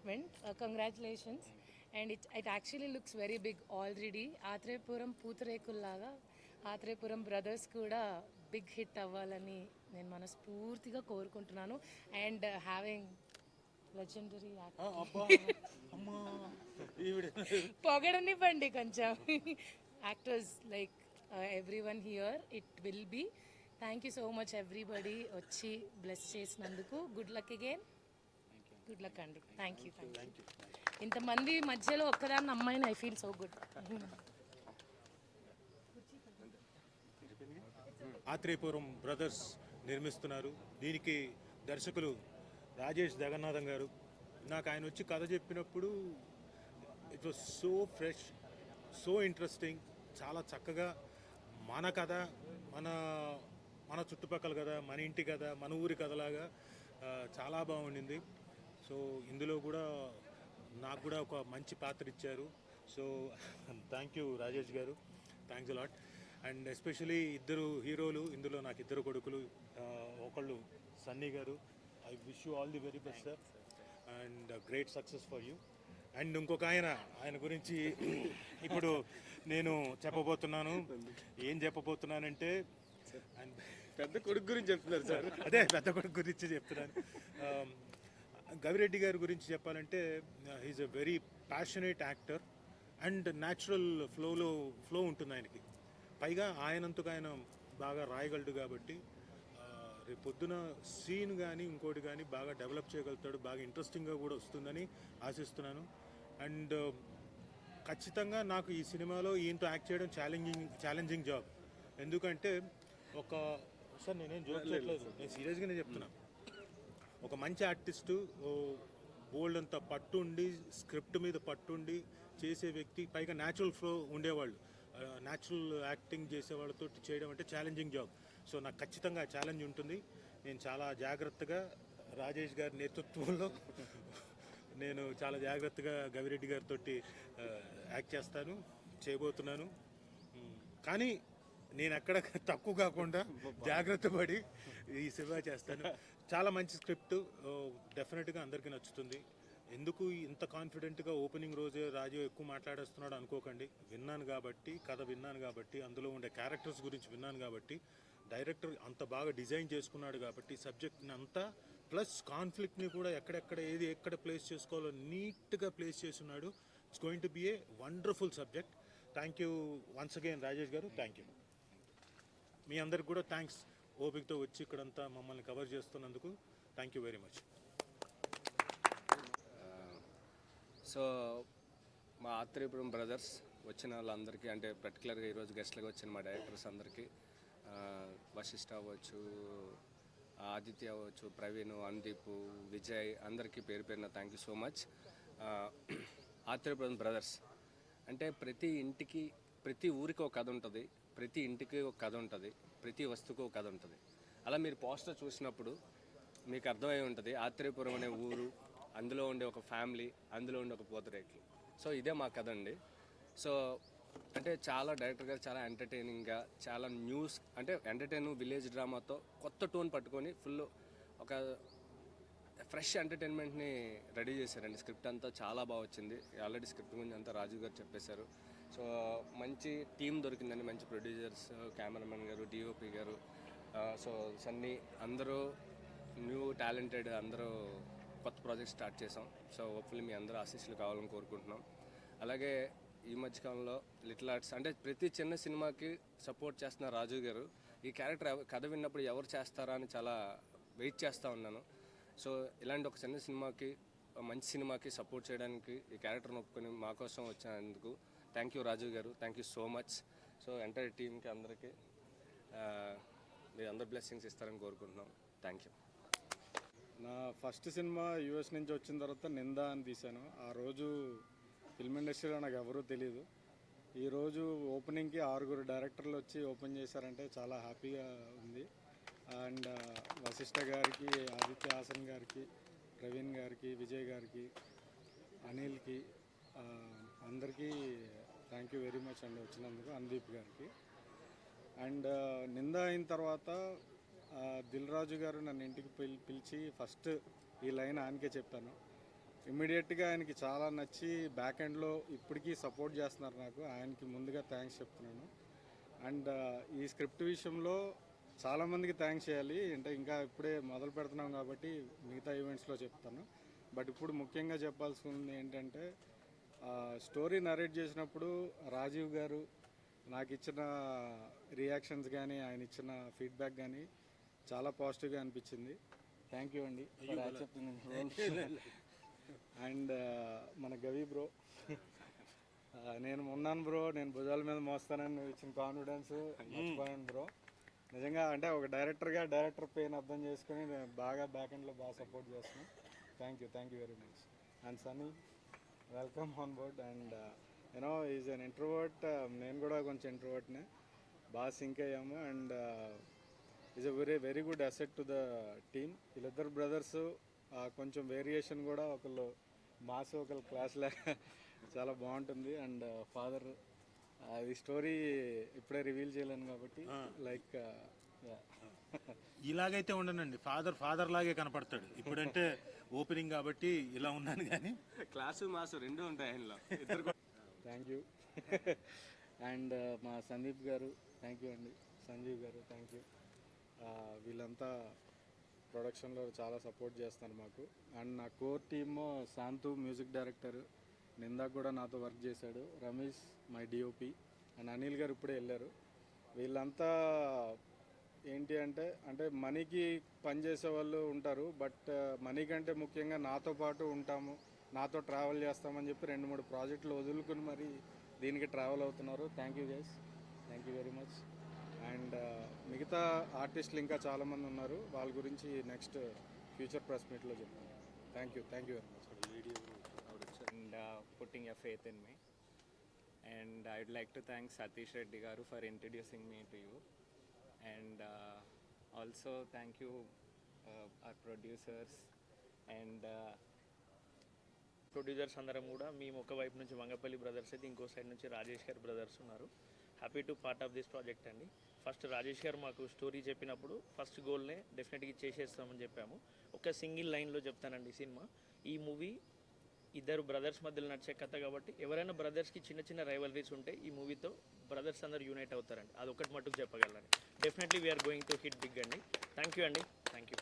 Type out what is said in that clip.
went. Congratulations. And it actually looks very big already. Atreyapuram పూతరేకుల్లాగా Atreyapuram brothers కూడా big hit అవ్వాలని నేను మనస్ఫూర్తిగా కోరుకుంటున్నాను. అండ్ హ్యావింగ్ లెజెండరీ పొగడనివ్వండి కొంచెం actors like everyone here it will be. Thank you so much everybody వచ్చి bless చేసినందుకు. Good luck again. Good luck అండి. Thank you. ఇంతమంది మధ్యలో ఒక్కదాన్ని అమ్మాయిని I feel so good. Atreyapuram brothers నిర్మిస్తున్నారు. దీనికి దర్శకులు రాజేష్ జగన్నాథం గారు. నాకు ఆయన వచ్చి కథ చెప్పినప్పుడు it was so fresh, so interesting. చాలా చక్కగా మన కథ, మన మన చుట్టుపక్కల కథ, మన ఇంటి కథ, మన ఊరి కథలాగా చాలా బాగుండింది. సో ఇందులో కూడా నాకు కూడా ఒక మంచి పాత్ర ఇచ్చారు. సో థ్యాంక్ యూ రాజేష్ గారు, థ్యాంక్స్ అలాట్. అండ్ ఎస్పెషలీ ఇద్దరు హీరోలు, ఇందులో నాకు ఇద్దరు కొడుకులు. ఒకళ్ళు సన్నీ గారు, I wish you all the very best sir and great success for you. And ఇంకొక ఆయన గురించి ఇప్పుడు నేను చెప్పబోతున్నాను. ఏం చెప్పబోతున్నానంటే, పెద్ద కొడుకు గురించి చెప్తున్నారు సార్. అదే పెద్ద కొడుకు గురించి చెప్తున్నాను. గవిరెడ్డి గారి గురించి చెప్పాలంటే, he is a very passionate actor and natural flow ఉంటుంది ఆయనకి. పైగా ఆయనంతకు ఆయన బాగా రాయగలడు కాబట్టి రేపు పొద్దున సీన్ కానీ ఇంకోటి కానీ బాగా డెవలప్ చేయగలుగుతాడు. బాగా ఇంట్రెస్టింగ్గా కూడా వస్తుందని ఆశిస్తున్నాను. అండ్ ఖచ్చితంగా నాకు ఈ సినిమాలో ఈయనతో యాక్ట్ చేయడం ఛాలెంజింగ్ జాబ్. ఎందుకంటే సార్ నేనేం జోక్ చేయట్లేదు, నేను సీరియస్గానే చెప్తున్నాను. ఒక మంచి ఆర్టిస్టు బోల్డ్ అంత పట్టుండి, స్క్రిప్ట్ మీద పట్టుండి చేసే వ్యక్తి, పైగా న్యాచురల్ ఫ్లో ఉండేవాళ్ళు, న్యాచురల్ యాక్టింగ్ చేసే వాళ్ళతో చేయడం అంటే ఛాలెంజింగ్ జాబ్. సో నాకు ఖచ్చితంగా ఛాలెంజ్ ఉంటుంది. నేను చాలా జాగ్రత్తగా రాజేష్ గారి నేతృత్వంలో నేను చాలా జాగ్రత్తగా గవిరెడ్డి గారితో యాక్ట్ చేయబోతున్నాను. కానీ నేను ఎక్కడ తక్కువ కాకుండా జాగ్రత్త పడి ఈ సినిమా చేస్తాను. చాలా మంచి స్క్రిప్ట్, డెఫినెట్గా అందరికీ నచ్చుతుంది. ఎందుకు ఇంత కాన్ఫిడెంట్గా ఓపెనింగ్ రోజే రాజు ఎక్కువ మాట్లాడేస్తున్నాడు అనుకోకండి. కథ విన్నాను కాబట్టి, అందులో ఉండే క్యారెక్టర్స్ గురించి విన్నాను కాబట్టి, డైరెక్టర్ అంత బాగా డిజైన్ చేసుకున్నాడు కాబట్టి సబ్జెక్ట్ని అంతా, ప్లస్ కాన్ఫ్లిక్ట్ని కూడా ఎక్కడ ప్లేస్ చేసుకోవాలో నీట్గా ప్లేస్ చేస్తున్నాడు. It's going to be a wonderful subject. Thank you once again Rajesh గారు, థ్యాంక్ యూ. మీ అందరికి కూడా థ్యాంక్స్, ఓపికతో వచ్చి ఇక్కడంతా మమ్మల్ని కవర్ చేస్తున్నందుకు thank you very much. So మా ఆత్రేయపురం బ్రదర్స్ వచ్చిన వాళ్ళందరికీ, అంటే పర్టికులర్గా ఈరోజు గెస్ట్లుగా వచ్చిన మా డైరెక్టర్స్ అందరికీ, వశిష్ఠ అవ్వచ్చు, ఆదిత్య అవ్వచ్చు, ప్రవీణ్, అనుదీప్, విజయ్, అందరికీ పేరు పేరున thank you so much. Atreyapuram brothers అంటే ప్రతి ఇంటికి, ప్రతి ఊరికి ఒక కథ ఉంటుంది, ప్రతి ఇంటికి ఒక కథ ఉంటుంది, ప్రతి వస్తువుకి ఒక కథ ఉంటుంది. అలా మీరు పోస్టర్ చూసినప్పుడు మీకు అర్థమై ఉంటుంది ఆత్రేయపురం అనే ఊరు, అందులో ఉండే ఒక ఫ్యామిలీ, అందులో ఉండే ఒక పూతరేకులు. సో ఇదే మా కథ అండి. సో అంటే చాలా డైరెక్టర్ గారు చాలా ఎంటర్టైనింగ్గా, చాలా న్యూస్ అంటే విలేజ్ డ్రామాతో కొత్త టోన్ పట్టుకొని ఫుల్ ఒక ఫ్రెష్ ఎంటర్టైన్మెంట్ని రెడీ చేశారండి. స్క్రిప్ట్ అంతా చాలా బాగా వచ్చింది. ఆల్రెడీ స్క్రిప్ట్ గురించి అంతా రాజు గారు చెప్పేశారు. సో మంచి టీం దొరికిందండి, మంచి ప్రొడ్యూసర్స్, కెమెరామెన్ గారు, డిఓపి గారు, సో సన్నీ, అందరూ న్యూ టాలెంటెడ్, అందరూ కొత్త ప్రాజెక్ట్ స్టార్ట్ చేసాం. సో హోప్ఫుల్లీ మీ అందరూ ఆశీస్సులు కావాలని కోరుకుంటున్నాం. అలాగే ఈ మధ్యకాలంలో లిటిల్ ఆర్ట్స్ అంటే ప్రతి చిన్న సినిమాకి సపోర్ట్ చేస్తున్న రాజు గారు, ఈ క్యారెక్టర్ కథ విన్నప్పుడు ఎవరు చేస్తారా అని చాలా వెయిట్ చేస్తూ ఉన్నాను. సో ఇలాంటి ఒక చిన్న సినిమాకి, మంచి సినిమాకి సపోర్ట్ చేయడానికి ఈ క్యారెక్టర్ని ఒప్పుకొని మా కోసం వచ్చినందుకు థ్యాంక్ యూ రాజు గారు, thank you so much. So entire టీమ్కి అందరికీ మీరు అందరు బ్లెస్సింగ్స్ ఇస్తారని కోరుకుంటున్నాం. Thank you. నా ఫస్ట్ సినిమా యూఎస్ నుంచి వచ్చిన తర్వాత నిందా అని తీశాను. ఆ రోజు ఫిల్మ్ ఇండస్ట్రీలో నాకు ఎవరూ తెలియదు. ఈరోజు ఓపెనింగ్కి 6 డైరెక్టర్లు వచ్చి ఓపెన్ చేశారంటే చాలా హ్యాపీగా ఉంది. అండ్ వశిష్ఠ గారికి, ఆదిత్య హాసన్ గారికి, ప్రవీణ్ గారికి, విజయ్ గారికి, అనిల్కి, అందరికీ థ్యాంక్ యూ వెరీ మచ్ అండి వచ్చినందుకు. అనుదీప్ గారికి. అండ్ నింద అయిన తర్వాత దిల్ రాజు గారు నన్ను ఇంటికి పిలిచి ఫస్ట్ ఈ లైన్ ఆయనకే చెప్పాను. ఇమ్మీడియట్గా ఆయనకి చాలా నచ్చి బ్యాక్ ఎండ్లో ఇప్పటికీ సపోర్ట్ చేస్తున్నారు నాకు. ఆయనకి ముందుగా థ్యాంక్స్ చెప్తున్నాను. అండ్ ఈ స్క్రిప్ట్ విషయంలో చాలామందికి థ్యాంక్స్ చేయాలి. అంటే ఇంకా ఇప్పుడే మొదలు పెడుతున్నాం కాబట్టి మిగతా ఈవెంట్స్లో చెప్తాను. బట్ ఇప్పుడు ముఖ్యంగా చెప్పాల్సింది ఏంటంటే స్టోరీ నరేట్ చేసినప్పుడు రాజీవ్ గారు నాకు ఇచ్చిన రియాక్షన్స్ కానీ ఆయన ఇచ్చిన ఫీడ్బ్యాక్ కానీ చాలా పాజిటివ్గా అనిపించింది. థ్యాంక్ యూ అండి for accepting the role. And మన గవి బ్రో, నేను ఉన్నాను బ్రో, నేను భుజాల మీద మోస్తానని నువ్వు ఇచ్చిన కాన్ఫిడెన్స్ మర్చిపోయాను బ్రో. నిజంగా అంటే ఒక డైరెక్టర్గా డైరెక్టర్ పెయిన్ అర్థం చేసుకుని నేను బాగా బ్యాక్ ఎండ్లో బాగా సపోర్ట్ చేస్తున్నాను. Thank you very much. And Sunny, welcome on board. And you know is an introvert, నేను కూడా కొంచెం ఇంట్రోవర్ట్నే, బాగా సింక్ అయ్యాము. And is a very good asset to the team. వీళ్ళిద్దరు బ్రదర్స్ కొంచెం వేరియేషన్ కూడా, ఒకళ్ళు మాస్ ఒకళ్ళు క్లాస్ లాగా చాలా బాగుంటుంది. అండ్ ఫాదర్, అది స్టోరీ ఇప్పుడే రివీల్ చేయలేను కాబట్టి లైక్ ఇలాగైతే ఉండనండి, ఫాదర్ లాగే కనపడతాడు. ఇప్పుడంటే ఓపెనింగ్ కాబట్టి ఇలా ఉన్నాను, కానీ క్లాసు మాసు రెండు ఉంటాయి ఆయనలో. Thank you. అండ్ మా సందీప్ గారు థ్యాంక్ యూ అండి, సంజీవ్ గారు థ్యాంక్ యూ. వీళ్ళంతా ప్రొడక్షన్లో చాలా సపోర్ట్ చేస్తున్నారు మాకు. అండ్ నా core team Shantu music director, నిందాక కూడా నాతో వర్క్ చేశాడు, Ramesh my DOP, and Anil గారు ఇప్పుడే వెళ్ళారు. వీళ్ళంతా ఏంటి అంటే మనీకి పనిచేసే వాళ్ళు ఉంటారు, బట్ మనీ కంటే ముఖ్యంగా నాతో పాటు ఉంటాము, నాతో ట్రావెల్ చేస్తామని చెప్పి 2-3 ప్రాజెక్టులు వదులుకుని మరి దీనికి ట్రావెల్ అవుతున్నారు. Thank you guys, thank you very much. And మిగతా ఆర్టిస్టులు ఇంకా చాలామంది ఉన్నారు, వాళ్ళ గురించి నెక్స్ట్ ఫ్యూచర్ ప్రెస్ మీట్లో చెప్తాను. Thank you very much. and putting your faith in me. And I would like to thank Satish Reddy garu for introducing me to you. And also thank you our producers and producers అందరం కూడా మేము ఒక వైపు నుంచి Vangapalli brothers అయితే ఇంకో side నుంచి రాజేష్ గారు బ్రదర్స్ ఉన్నారు. Happy to part of this project అండి. ఫస్ట్ రాజేష్ గారు మాకు స్టోరీ చెప్పినప్పుడు ఫస్ట్ గోల్నే డెఫినెట్గా చేసేస్తామని చెప్పాము. ఒక సింగిల్ లైన్లో చెప్తానండి, సినిమా ఈ మూవీ ఇద్దరు బ్రదర్స్ మధ్యలో నడిచే కథ కాబట్టి ఎవరైనా బ్రదర్స్కి చిన్న రైవలరీస్ ఉంటే ఈ మూవీతో బ్రదర్స్ అందరూ యూనైట్ అవుతారండి. అదొకటి మట్టుకు చెప్పగలను. Definitely we are going to hit big అండి. థ్యాంక్ యూ అండి, థ్యాంక్ యూ.